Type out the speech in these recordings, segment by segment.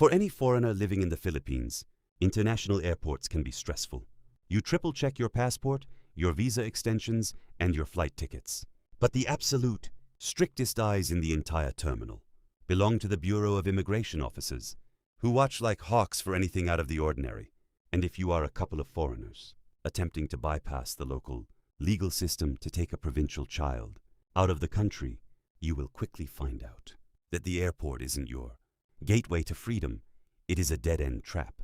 For any foreigner living in the Philippines, international airports can be stressful. You triple-check your passport, your visa extensions, and your flight tickets. But the absolute, strictest eyes in the entire terminal belong to the Bureau of Immigration officers, who watch like hawks for anything out of the ordinary. And if you are a couple of foreigners attempting to bypass the local legal system to take a provincial child out of the country, you will quickly find out that the airport isn't your gateway to freedom. It is a dead-end trap.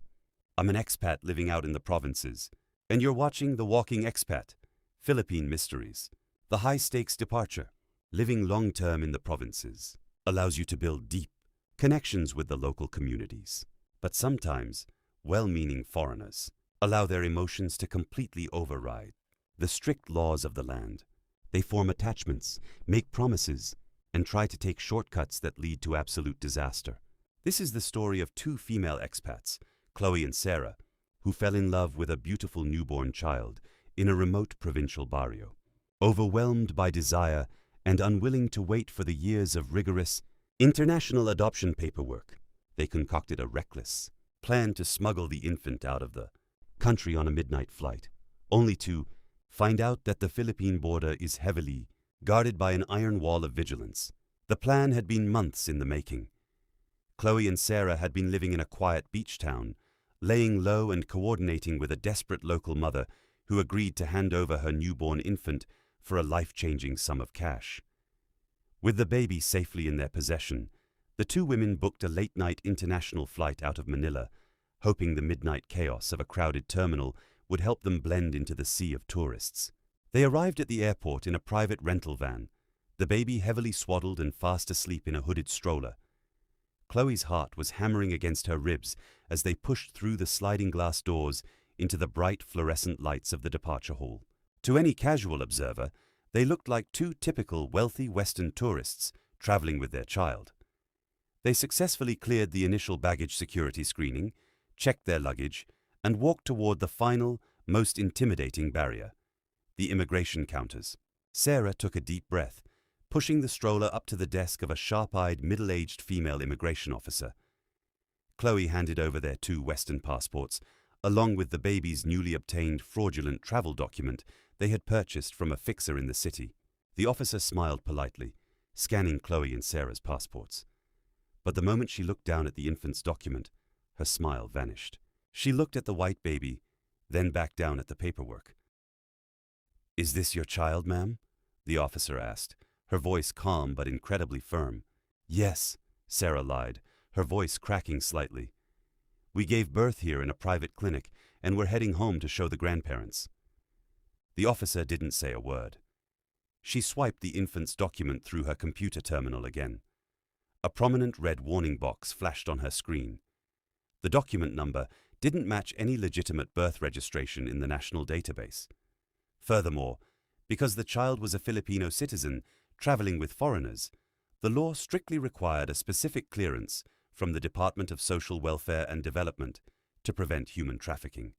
I'm an expat living out in the provinces, and you're watching The Walking Expat, Philippine Mysteries. The high-stakes departure, living long-term in the provinces, allows you to build deep connections with the local communities. But sometimes, well-meaning foreigners allow their emotions to completely override the strict laws of the land. They form attachments, make promises, and try to take shortcuts that lead to absolute disaster. This is the story of two female expats, Chloe and Sarah, who fell in love with a beautiful newborn child in a remote provincial barrio. Overwhelmed by desire and unwilling to wait for the years of rigorous international adoption paperwork, they concocted a reckless plan to smuggle the infant out of the country on a midnight flight, only to find out that the Philippine border is heavily guarded by an iron wall of vigilance. The plan had been months in the making. Chloe and Sarah had been living in a quiet beach town, laying low and coordinating with a desperate local mother who agreed to hand over her newborn infant for a life-changing sum of cash. With the baby safely in their possession, the two women booked a late-night international flight out of Manila, hoping the midnight chaos of a crowded terminal would help them blend into the sea of tourists. They arrived at the airport in a private rental van, the baby heavily swaddled and fast asleep in a hooded stroller. Chloe's heart was hammering against her ribs as they pushed through the sliding glass doors into the bright fluorescent lights of the departure hall. To any casual observer, they looked like two typical wealthy Western tourists traveling with their child. They successfully cleared the initial baggage security screening, checked their luggage, and walked toward the final, most intimidating barrier, the immigration counters. Sarah took a deep breath, pushing the stroller up to the desk of a sharp-eyed, middle-aged female immigration officer. Chloe handed over their two Western passports, along with the baby's newly obtained fraudulent travel document they had purchased from a fixer in the city. The officer smiled politely, scanning Chloe and Sarah's passports. But the moment she looked down at the infant's document, her smile vanished. She looked at the white baby, then back down at the paperwork. "Is this your child, ma'am?" the officer asked, her voice calm but incredibly firm. "Yes," Sarah lied, her voice cracking slightly. "We gave birth here in a private clinic, and we're heading home to show the grandparents." The officer didn't say a word. She swiped the infant's document through her computer terminal again. A prominent red warning box flashed on her screen. The document number didn't match any legitimate birth registration in the national database. Furthermore, because the child was a Filipino citizen traveling with foreigners, the law strictly required a specific clearance from the Department of Social Welfare and Development to prevent human trafficking.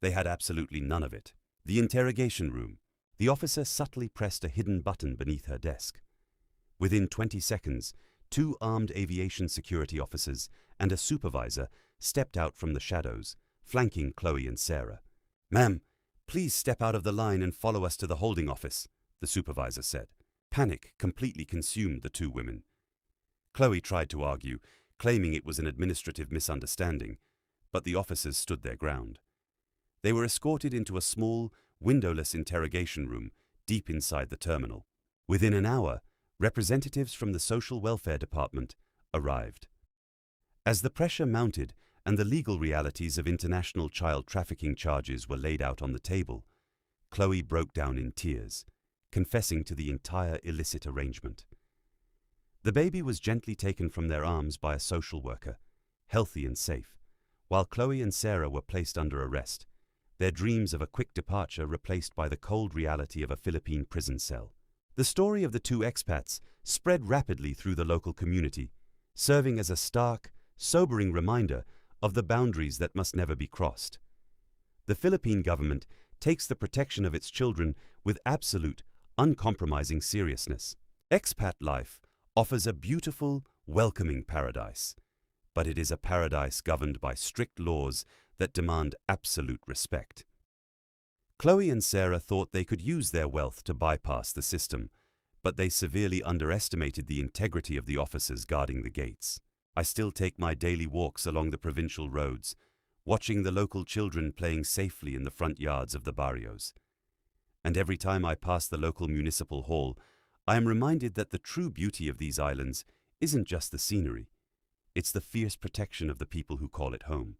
They had absolutely none of it. The interrogation room. The officer subtly pressed a hidden button beneath her desk. Within 20 seconds, two armed aviation security officers and a supervisor stepped out from the shadows, flanking Chloe and Sarah. "Ma'am, please step out of the line and follow us to the holding office," the supervisor said. Panic completely consumed the two women. Chloe tried to argue, claiming it was an administrative misunderstanding, but the officers stood their ground. They were escorted into a small, windowless interrogation room deep inside the terminal. Within an hour, representatives from the Social Welfare Department arrived. As the pressure mounted and the legal realities of international child trafficking charges were laid out on the table, Chloe broke down in tears, confessing to the entire illicit arrangement. The baby was gently taken from their arms by a social worker, healthy and safe, while Chloe and Sarah were placed under arrest, their dreams of a quick departure replaced by the cold reality of a Philippine prison cell. The story of the two expats spread rapidly through the local community, serving as a stark, sobering reminder of the boundaries that must never be crossed. The Philippine government takes the protection of its children with absolute, uncompromising seriousness. Expat life offers a beautiful, welcoming paradise, but it is a paradise governed by strict laws that demand absolute respect. Chloe and Sarah thought they could use their wealth to bypass the system, but they severely underestimated the integrity of the officers guarding the gates. I still take my daily walks along the provincial roads, watching the local children playing safely in the front yards of the barrios. And every time I pass the local municipal hall, I am reminded that the true beauty of these islands isn't just the scenery, it's the fierce protection of the people who call it home.